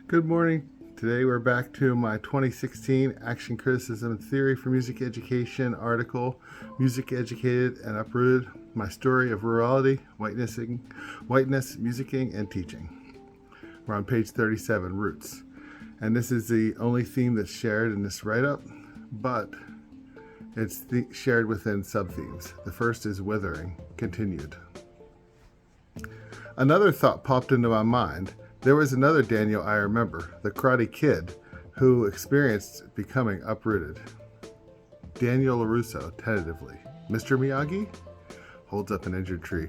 Good morning. Today we're back to my 2016 Action Criticism and Theory for Music Education article, Music Educated and Uprooted, My Story of Rurality, Whiteness, Musicking, and Teaching. We're on page 37, Roots. And this is the only theme that's shared in this write-up, but it's shared within sub-themes. The first is withering, continued. Another thought popped into my mind. There was another Daniel I remember, the Karate Kid, who experienced becoming uprooted. Daniel LaRusso, tentatively. Mr. Miyagi? Holds up an injured tree.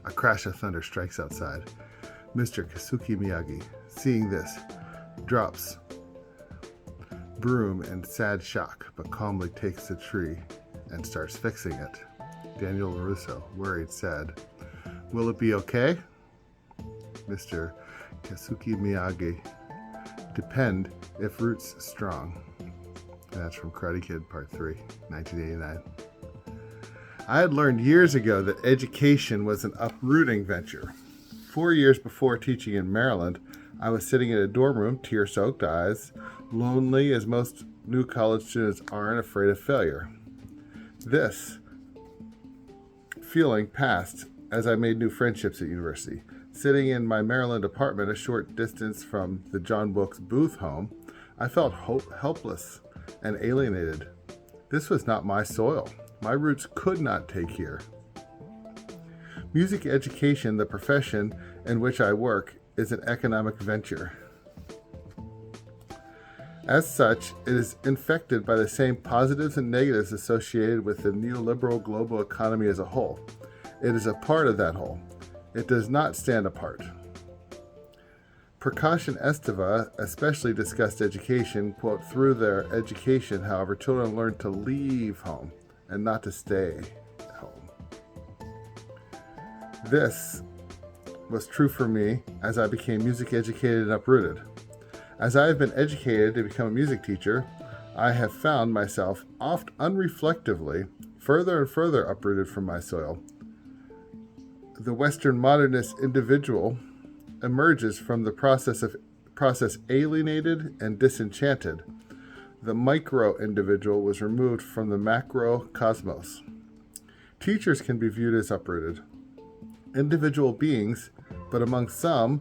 A crash of thunder strikes outside. Mr. Kazuki Miyagi, seeing this, drops broom in sad shock, but calmly takes the tree and starts fixing it. Daniel LaRusso, worried, sad. Will it be okay? Mr. Kazuki Miyagi, depend if roots strong. And that's from Karate Kid Part 3, 1989. I had learned years ago that education was an uprooting venture. 4 years before teaching in Maryland, I was sitting in a dorm room, tear-soaked eyes, lonely as most new college students are and afraid of failure. This feeling passed as I made new friendships at university. Sitting in my Maryland apartment a short distance from the John Wilkes Booth home, I felt helpless and alienated. This was not my soil. My roots could not take here. Music education, the profession in which I work, is an economic venture. As such, it is infected by the same positives and negatives associated with the neoliberal global economy as a whole. It is a part of that whole. It does not stand apart. Prakash and Esteva especially discussed education, quote, through their education, however, children learn to leave home and not to stay home. This was true for me as I became music educated and uprooted. As I have been educated to become a music teacher, I have found myself oft unreflectively further and further uprooted from my soil. The Western modernist individual emerges from the process alienated and disenchanted. The micro individual was removed from the macro cosmos. Teachers can be viewed as uprooted. Individual beings, but among some,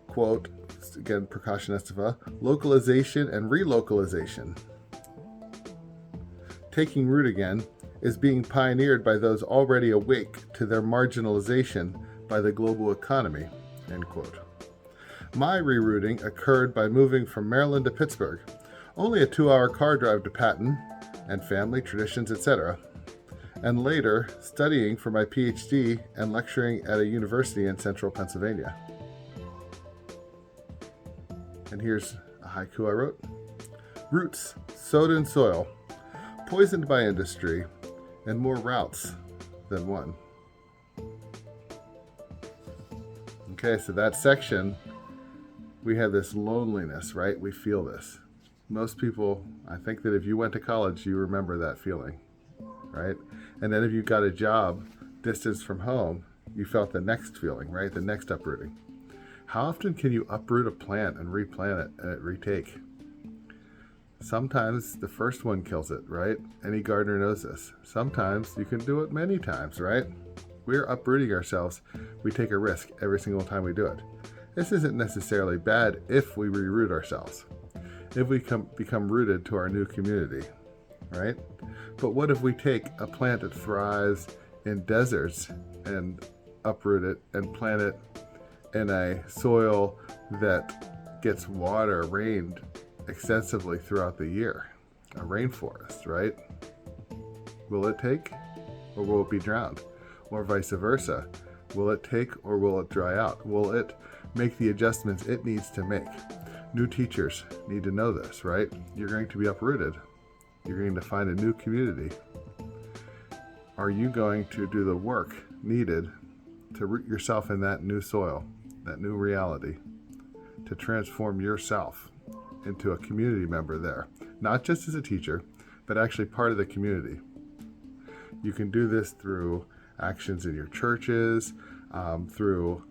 quote, again, Prakash and Esteva, localization and relocalization. Taking root again is being pioneered by those already awake to their marginalization by the global economy, end quote. My rerouting occurred by moving from Maryland to Pittsburgh, only a 2-hour car drive to Patton and family, traditions, etc., and later studying for my PhD and lecturing at a university in central Pennsylvania. And here's a haiku I wrote. Roots sowed in soil, poisoned by industry, and more routes than one. Okay, so that section, we have this loneliness, right? We feel this. Most people, I think that if you went to college, you remember that feeling, right? And then if you got a job distance from home, you felt the next feeling, right? The next uprooting. How often can you uproot a plant and replant it and it retake? Sometimes the first one kills it, right? Any gardener knows this. Sometimes you can do it many times, right? We're uprooting ourselves. We take a risk every single time we do it. This isn't necessarily bad if we reroot ourselves, if we become rooted to our new community, right? But what if we take a plant that thrives in deserts and uproot it and plant it in a soil that gets water, rained extensively throughout the year, a rainforest, right? Will it take or will it be drowned? Or vice versa? Will it take or will it dry out? Will it make the adjustments it needs to make? New teachers need to know this, right? You're going to be uprooted. You're going to find a new community. Are you going to do the work needed to root yourself in that new soil, that new reality, to transform yourself into a community member there, not just as a teacher, but actually part of the community? You can do this through actions in your churches, through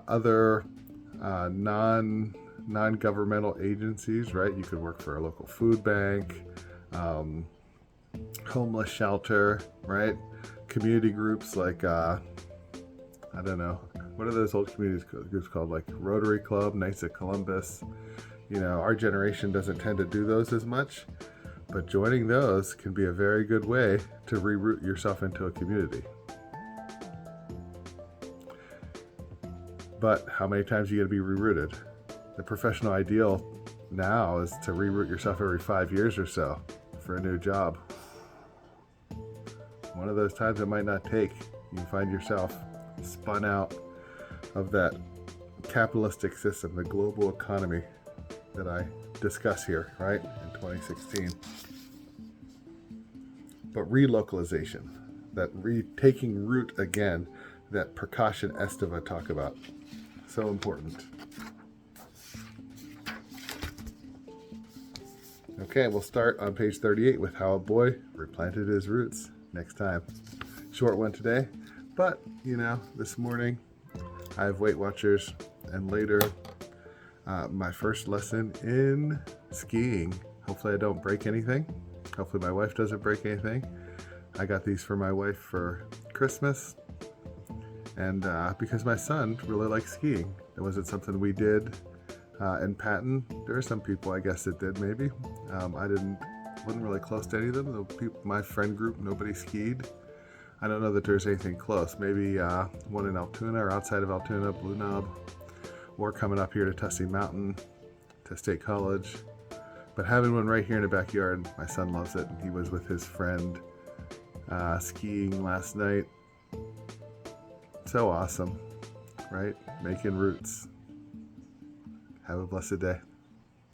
other non non-governmental agencies, right? You could work for a local food bank, homeless shelter, right? Community groups like, I don't know, what are those old community groups called? Like Rotary Club, Knights of Columbus. Our generation doesn't tend to do those as much, but joining those can be a very good way to reroute yourself into a community. But how many times are you going to be rerouted? The professional ideal now is to reroute yourself every 5 years or so for a new job. One of those times it might not take. You can find yourself spun out of that capitalistic system, the global economy that I discuss here, right, in 2016. But relocalization, that taking root again, that precaution Esteva talk about, so important. Okay, we'll start on page 38 with how a boy replanted his roots next time. Short one today, but this morning I have Weight Watchers, and later my first lesson in skiing. Hopefully I don't break anything. Hopefully my wife doesn't break anything. I got these for my wife for Christmas, and because my son really likes skiing. It wasn't something we did in Patton. There are some people I guess that did, maybe. Wasn't really close to any of them. My friend group, nobody skied. I don't know that there's anything close. Maybe one in Altoona or outside of Altoona, Blue Knob, or coming up here to Tussey Mountain, to State College. But having one right here in the backyard, my son loves it. He was with his friend skiing last night. So awesome, right? Making roots. Have a blessed day.